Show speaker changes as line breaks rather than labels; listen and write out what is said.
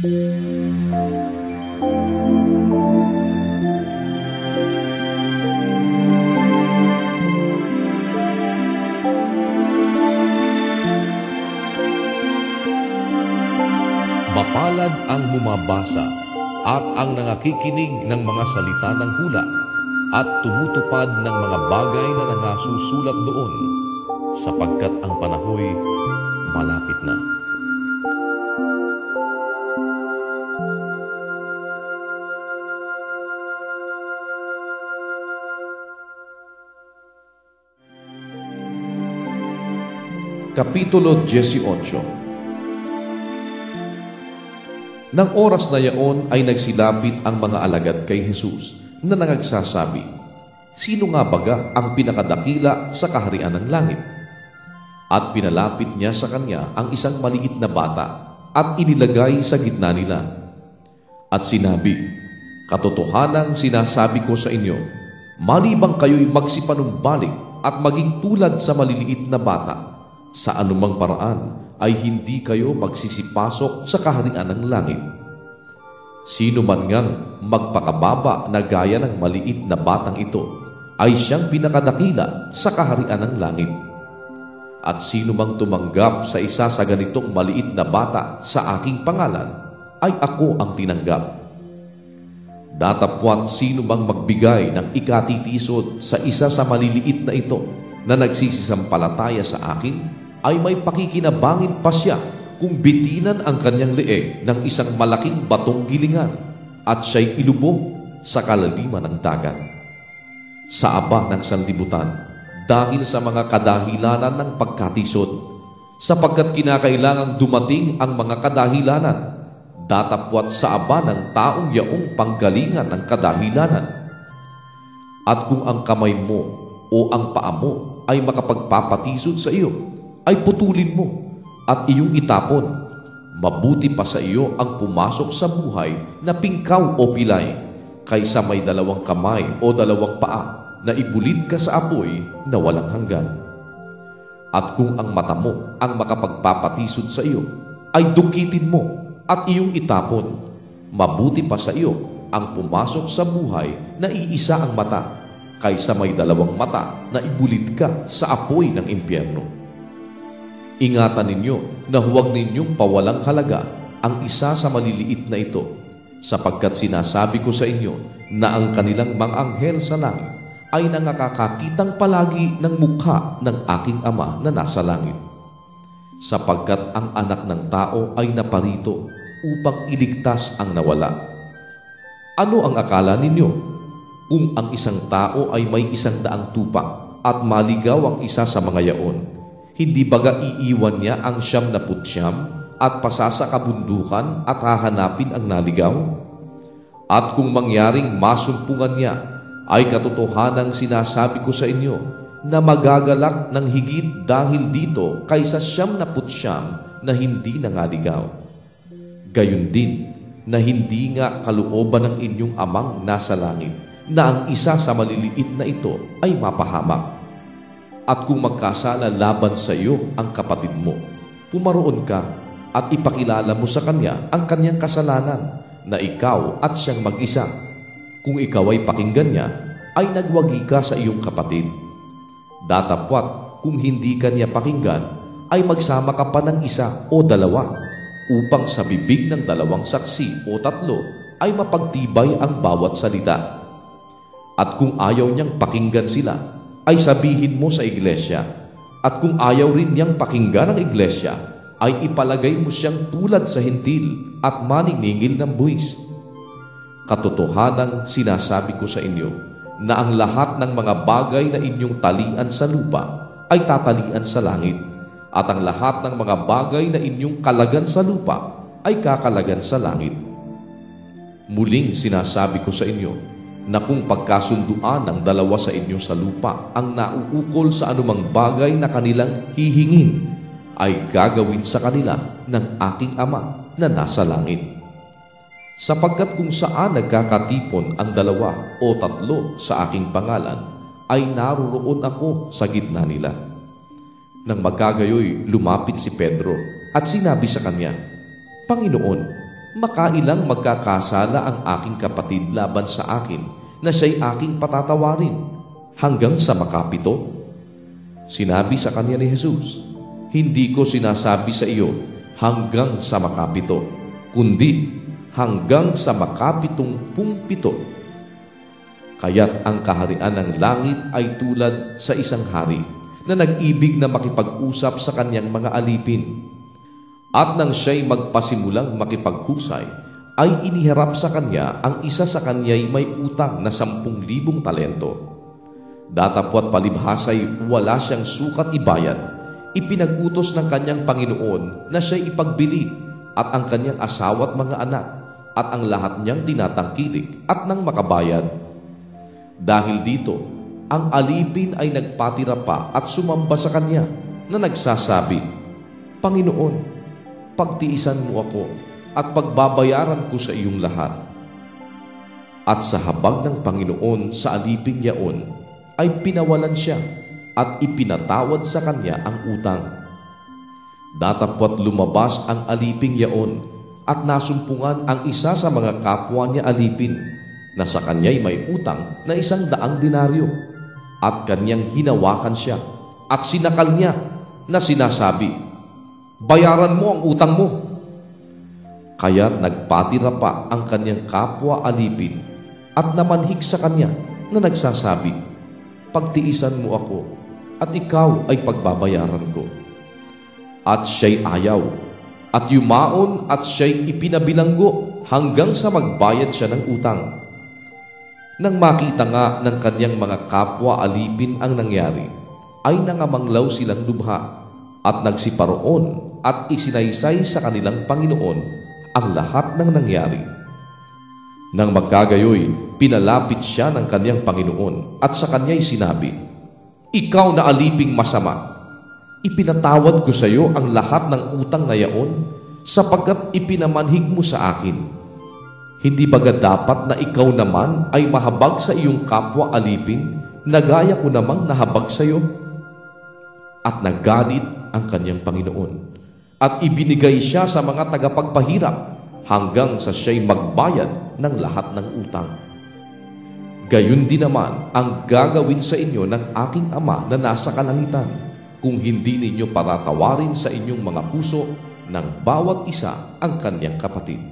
Mapalad ang bumabasa at ang nangakikinig ng mga salita ng hula at tumutupad ng mga bagay na nangasusulat doon, sapagkat ang panahoy malapit na. Kapitulo 18. Nang oras na yaon ay nagsilapit ang mga alagad kay Jesus na nangagsasabi, "Sino nga baga ang pinakadakila sa kaharian ng langit?" At pinalapit niya sa kanya ang isang maliit na bata at inilagay sa gitna nila. At sinabi, "Katotohanang sinasabi ko sa inyo, malibang kayo'y magsipanumbalik at maging tulad sa maliliit na bata, sa anumang paraan ay hindi kayo magsisipasok sa kaharian ng langit. Sino man ngang magpakababa na gaya ng maliit na batang ito, ay siyang pinakadakila sa kaharian ng langit. At sino mang tumanggap sa isa sa ganitong maliit na bata sa aking pangalan, ay ako ang tinanggap. Datapwat sino mang magbigay ng ikatitisod sa isa sa maliliit na ito na nagsisisampalataya sa akin, ay may pakikinabangin pa siya kung bitinan ang kanyang leeg ng isang malaking batong gilingan at siya'y ilubog sa kalaliman ng dagat. Sa aba ng sanlibutan, dahil sa mga kadahilanan ng pagkatisod, sapagkat kinakailangang dumating ang mga kadahilanan, datapwat sa aba ng taong yaong panggalingan ng kadahilanan. At kung ang kamay mo o ang paa mo ay makapagpapatisod sa iyo, ay putulin mo at iyong itapon. Mabuti pa sa iyo ang pumasok sa buhay na pingkaw o pilay, kaysa may dalawang kamay o dalawang paa na ibulid ka sa apoy na walang hanggan. At kung ang mata mo ang makapagpapatisod sa iyo, ay dukitin mo at iyong itapon. Mabuti pa sa iyo ang pumasok sa buhay na iisa ang mata, kaysa may dalawang mata na ibulid ka sa apoy ng impyerno. Ingatan ninyo na huwag ninyong pawalang halaga ang isa sa maliliit na ito, sapagkat sinasabi ko sa inyo na ang kanilang mga anghel sa langit ay nangakakakitang palagi ng mukha ng aking Ama na nasa langit. Sapagkat ang anak ng tao ay naparito upang iligtas ang nawala. Ano ang akala ninyo? Kung ang isang tao ay may 100 tupa at maligaw ang isa sa mga yaon, hindi baga iiwan niya ang 99 at pasasakabundukan at hahanapin ang naligaw? At kung mangyaring masumpungan niya, ay katotohanang sinasabi ko sa inyo na magagalak ng higit dahil dito kaysa 99 na hindi nangaligaw. Gayon din na hindi nga kalooban ng inyong Amang nasa langit na ang isa sa maliliit na ito ay mapahamak. At kung magkasala laban sa iyo ang kapatid mo, pumaroon ka at ipakilala mo sa kanya ang kanyang kasalanan, na ikaw at siyang mag-isa. Kung ikaw ay pakinggan niya, ay nagwagi ka sa iyong kapatid. Datapwat kung hindi ka niya pakinggan, ay magsama ka pa ng isa o dalawa, upang sa bibig ng 2 saksi o 3 ay mapagtibay ang bawat salita. At kung ayaw niyang pakinggan sila, ay sabihin mo sa iglesia. At kung ayaw rin niyang pakinggan ang iglesia, ay ipalagay mo siyang tulad sa hintil at maniningil ng buwis. Katotohanang sinasabi ko sa inyo na ang lahat ng mga bagay na inyong talian sa lupa ay tatalian sa langit, at ang lahat ng mga bagay na inyong kalagan sa lupa ay kakalagan sa langit. Muling sinasabi ko sa inyo na kung pagkasunduan ng 2 sa inyo sa lupa ang nauukol sa anumang bagay na kanilang hihingin, ay gagawin sa kanila ng aking Ama na nasa langit. Sapagkat kung saan nagkakatipon ang 2 o 3 sa aking pangalan, ay naroroon ako sa gitna nila. Nang magkagayoy, lumapit si Pedro at sinabi sa kanya, "Panginoon, makailang magkakasala ang aking kapatid laban sa akin na siya'y aking patatawarin hanggang sa makapito? Sinabi sa kanya ni Jesus, hindi ko sinasabi sa iyo hanggang sa makapito, kundi hanggang sa makapitumpung-pito. Kaya't ang kaharian ng langit ay tulad sa isang hari na nag-ibig na makipag-usap sa kanyang mga alipin. At nang siya'y magpasimulang makipaghusay, ay iniharap sa kanya ang isa sa kanya'y may utang na 10,000 talento. Datapwat palibhasay wala siyang sukat ibayad, ipinag-utos ng kanyang Panginoon na siya'y ipagbili at ang kanyang asawa at mga anak at ang lahat niyang tinatangkilik at nang makabayad. Dahil dito, ang alipin ay nagpatira pa at sumamba sa kanya na nagsasabi, Panginoon, pagtiisan mo ako at pagbabayaran ko sa iyong lahat. At sa habag ng Panginoon sa aliping yaon, ay pinawalan siya at ipinatawad sa kanya ang utang. Datapwat lumabas ang aliping yaon at nasumpungan ang isa sa mga kapwa niya alipin na sa kanya'y may utang na 100 denaryo at kanyang hinawakan siya at sinakal niya na sinasabi, bayaran mo ang utang mo. Kaya nagpatira pa ang kanyang kapwa alipin at namanhik sa kanya na nagsasabi, pagtiisan mo ako at ikaw ay pagbabayaran ko. At siya'y ayaw at yumaon at siya'y ipinabilanggo hanggang sa magbayad siya ng utang. Nang makita nga ng kanyang mga kapwa alipin ang nangyari, ay nangamanglaw silang lubha at nagsiparoon at isinaysay sa kanilang Panginoon ang lahat ng nangyari. Nang magkagayoy, pinalapit siya ng kanyang Panginoon at sa kanya'y sinabi, ikaw na aliping masama, ipinatawad ko sa iyo ang lahat ng utang na yaon sapagkat ipinamanhig mo sa akin. Hindi baga dapat na ikaw naman ay mahabag sa iyong kapwa alipin na gaya ko namang nahabag sa iyo? At nagalit ang kanyang Panginoon at ibinigay siya sa mga tagapagpahirap hanggang sa siya'y magbayad ng lahat ng utang. Gayon din naman ang gagawin sa inyo ng aking Ama na nasa kalangitan kung hindi ninyo patatawarin sa inyong mga puso ng bawat isa ang kanyang kapatid.